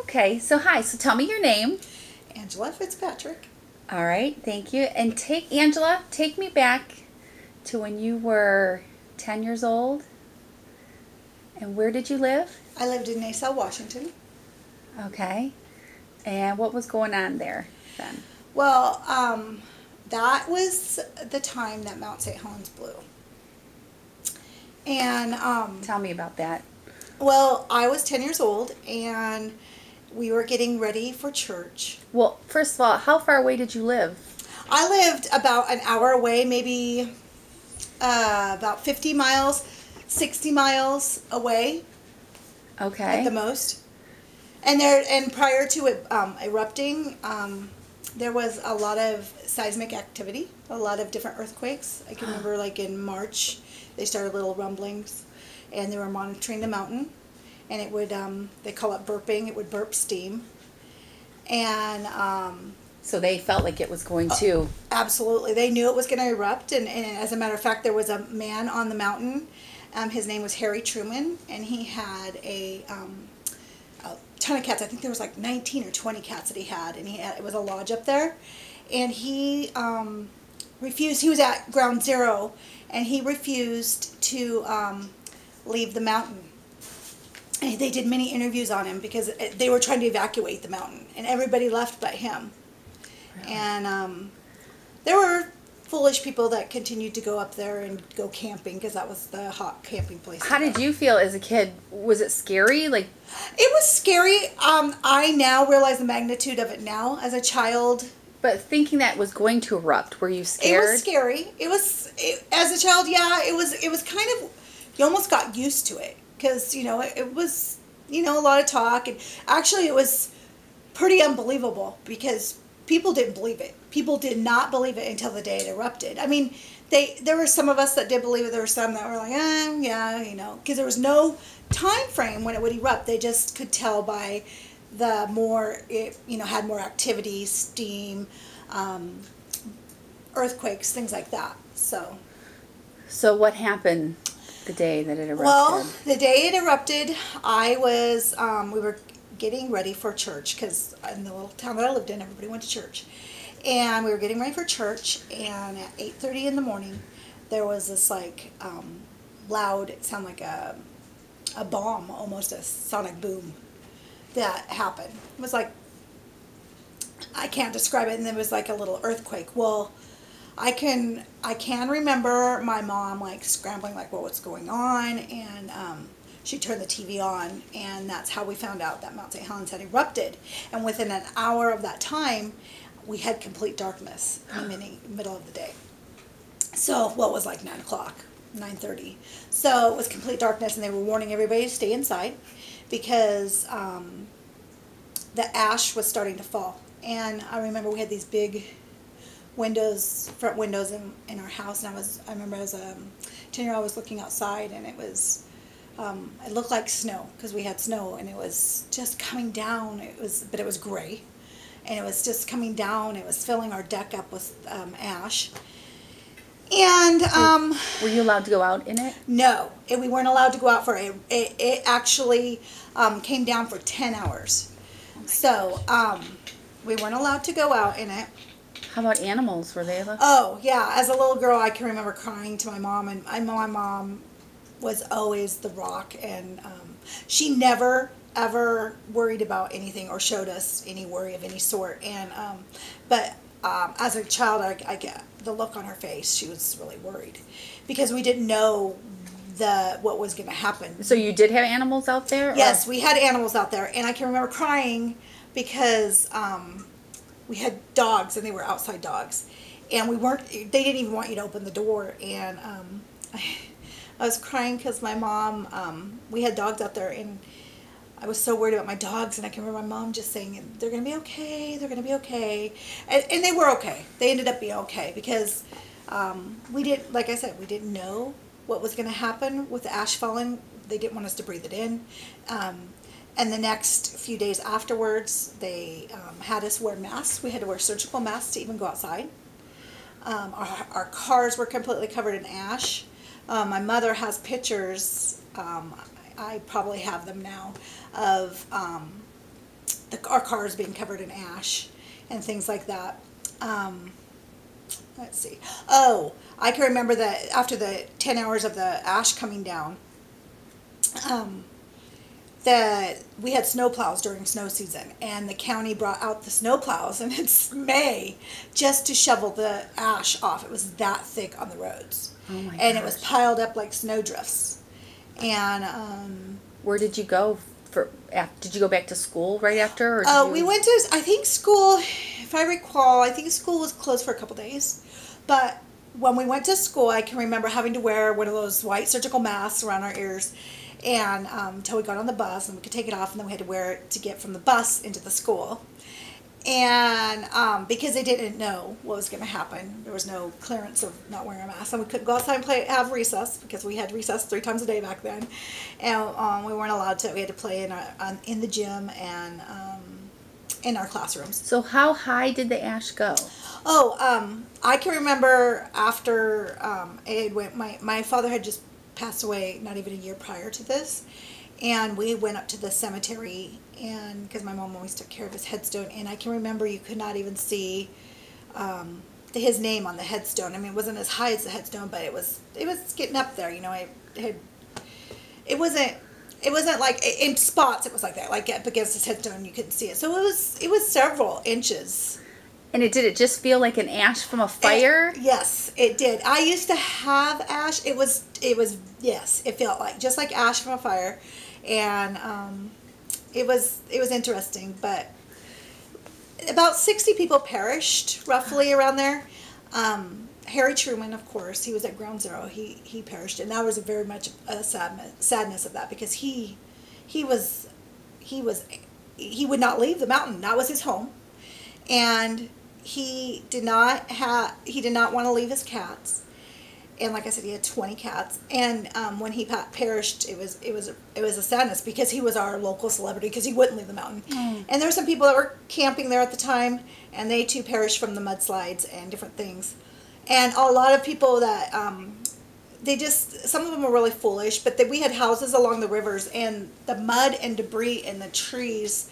Okay, so hi. So tell me your name. Angela Fitzpatrick. All right, thank you. And take me back to when you were 10 years old. And where did you live? I lived in Nassau, Washington. Okay. And what was going on there then? Well, that was the time that Mount St. Helens blew. And, Tell me about that. well, I was 10 years old and we were getting ready for church. Well, first of all, how far away did you live? I lived about an hour away, maybe about 50 miles, 60 miles away at the Okay. most. And prior to it erupting, there was a lot of seismic activity, a lot of different earthquakes. I can remember, like in March, they started little rumblings, and they were monitoring the mountain, and it would they call it burping. It would burp steam, and So they felt like it was going to. absolutely, they knew it was going to erupt. And as a matter of fact, there was a man on the mountain. His name was Harry Truman, and he had a ton of cats. I think there was like 19 or 20 cats that he had, and it was a lodge up there, and he refused. He was at ground zero, and he refused to leave the mountain. And they did many interviews on him because they were trying to evacuate the mountain, and everybody left but him. Really? And there were foolish people that continued to go up there and go camping because that was the hot camping place. How did you feel as a kid? Was it scary? Like, It was scary. I now realize the magnitude of it now. As a child, but thinking that was going to erupt, were you it scared? was scary. As a child, yeah, it was kind of, you almost got used to it because, it was, a lot of talk. And actually, it was pretty unbelievable because people didn't believe it. People did not believe it until the day it erupted. I mean, there were some of us that did believe it. There were some that were like, yeah, because there was no time frame when it would erupt. They just could tell by the more it, had more activity, steam, earthquakes, things like that. So what happened the day that it erupted? Well, the day it erupted, we were getting ready for church because in the little town that I lived in, everybody went to church. And we were getting ready for church, and at 8:30 in the morning, there was this loud, it sounded like a bomb, almost a sonic boom that happened. It was like, I can't describe it, and there was like a little earthquake. Well, I can remember my mom like scrambling, like, what was going on, and she turned the TV on, and that's how we found out that Mount St. Helens had erupted. And within an hour of that time, we had complete darkness in the middle of the day. So, well, it was like 9 o'clock, 9:30. So it was complete darkness, and they were warning everybody to stay inside because the ash was starting to fall. And I remember we had these big front windows in our house, and I remember as a 10-year-old I was looking outside, and it looked like snow because we had snow, and it was just coming down. But it was gray, and it was just coming down. It was filling our deck up with ash. And Were you allowed to go out in it? no, we weren't allowed to go out for it. It actually came down for 10 hours. So we weren't allowed to go out in it. How about animals? Were they allowed? Oh, yeah. As a little girl, I can remember crying to my mom, and my mom was always the rock, and she never, ever worried about anything or showed us any worry of any sort. And but as a child, I get the look on her face. She was really worried because we didn't know what was going to happen. So you did have animals out there? Yes, we had animals out there, and I can remember crying because we had dogs, and they were outside dogs, and they didn't even want you to open the door. And I was crying because my mom, we had dogs out there, and I was so worried about my dogs, and I can remember my mom just saying, they're going to be okay, they're going to be okay. And they were okay. They ended up being okay because like I said, we didn't know what was going to happen with the ash falling. They didn't want us to breathe it in. And the next few days afterwards, they had us wear masks. We had to wear surgical masks to even go outside. Our cars were completely covered in ash. My mother has pictures, I probably have them now, of our cars being covered in ash and things like that. Let's see. Oh, I can remember that after the 10 hours of the ash coming down, that we had snow plows during snow season, and the county brought out the snow plows, and it's May, just to shovel the ash off. It was that thick on the roads. Oh my And gosh. it was piled up like snowdrifts. And Where did you go did you go back to school right after? Or did you... we went to, I think school, if I recall, I think school was closed for a couple days. But when we went to school, I can remember having to wear one of those white surgical masks around our ears, and until we got on the bus, and we could take it off, and then we had to wear it to get from the bus into the school. And because they didn't know what was going to happen, there was no clearance of not wearing a mask, and we couldn't go outside and have recess, because we had recess 3 times a day back then, and we weren't allowed to. We had to play in the gym and in our classrooms. So how high did the ash go? Oh, I can remember after it went. My father had just passed away not even a year prior to this, and we went up to the cemetery, and because my mom always took care of his headstone, and I can remember you could not even see his name on the headstone. I mean, it wasn't as high as the headstone, but it was getting up there. You know, it wasn't like in spots. It was like that, like up against his headstone, you couldn't see it. So it was several inches. And did it just feel like an ash from a fire? Yes, it did. I used to have ash. It was yes, it felt like just like ash from a fire, and it was interesting. But about 60 people perished roughly around there. Harry Truman, of course, he was at Ground Zero. He perished, and that was very much a sadness of that, because he would not leave the mountain. That was his home, and he did not want to leave his cats. And like I said, he had 20 cats. And when he perished, it was a sadness, because he was our local celebrity, because he wouldn't leave the mountain. And there were some people that were camping there at the time, and they too perished from the mudslides and different things. And a lot of people that some of them were really foolish, but we had houses along the rivers, and the mud and debris and the trees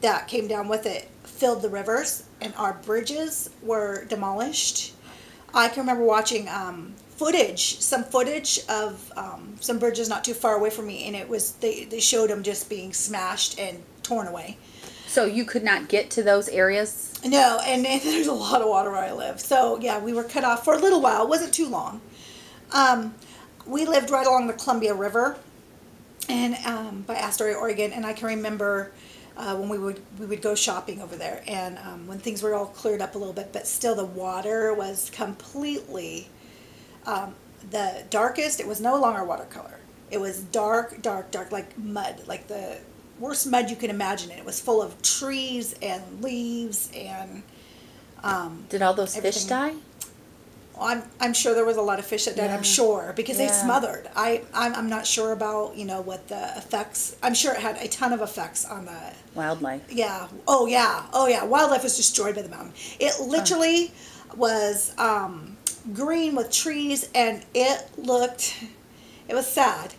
that came down with it filled the rivers, and our bridges were demolished. I can remember watching some footage of some bridges not too far away from me, and it was they showed them just being smashed and torn away. So you could not get to those areas? No, and there's a lot of water where I live. So yeah, we were cut off for a little while. It wasn't too long. We lived right along the Columbia River, and by Astoria, Oregon, and I can remember when we would go shopping over there, and when things were all cleared up a little bit, but still the water was completely the darkest. It was no longer watercolor. It was dark, like mud, like the worst mud you can imagine. And it was full of trees and leaves and did all those everything. fish die? I'm sure there was a lot of fish that died. Yeah. I'm sure, because they Yeah. smothered. I'm not sure about what the effects. I'm sure it had a ton of effects on the Wildlife. yeah. Oh yeah. Wildlife was destroyed by the mountain. It literally was green with trees, and it was sad.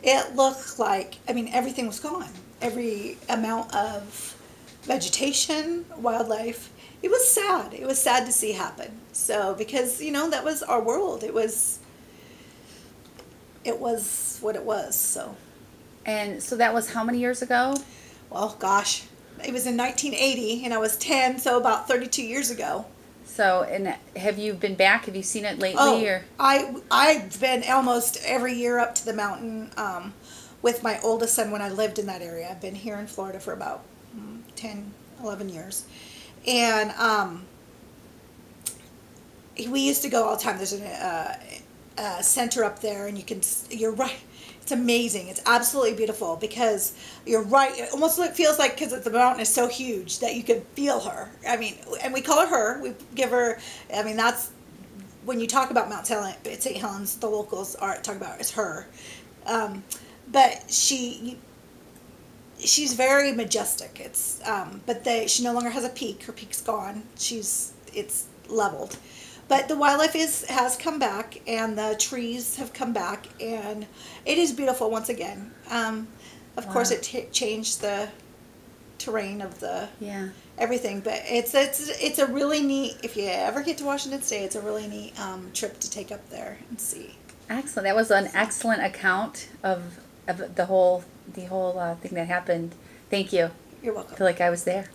It looked like, I mean, everything was gone. Every amount of vegetation, wildlife. It was sad. It was sad to see happen. So, because, that was our world. It was what it was, so. And so that was how many years ago? Well, gosh, it was in 1980, and I was 10, so about 32 years ago. So, and have you been back? Have you seen it lately? Or I've been almost every year up to the mountain with my oldest son when I lived in that area. I've been here in Florida for about 10, 11 years. And we used to go all the time. There's a center up there, and you're right. It's amazing. It's absolutely beautiful, because you're right. It almost feels like, because the mountain is so huge, that you can feel her. I mean, and we call her. We give her. I mean, that's when you talk about Mount St. Helens. The locals talk about it as her, but she's very majestic. It's but she no longer has a peak. Her peak's gone. It's leveled. But the wildlife has come back, and the trees have come back, and it is beautiful once again. Of course, it changed the terrain of the Yeah. everything. But it's a really neat. If you ever get to Washington State, it's a really neat trip to take up there and see. Excellent. That was an excellent account of the whole thing that happened. Thank you. You're I welcome. feel like I was there.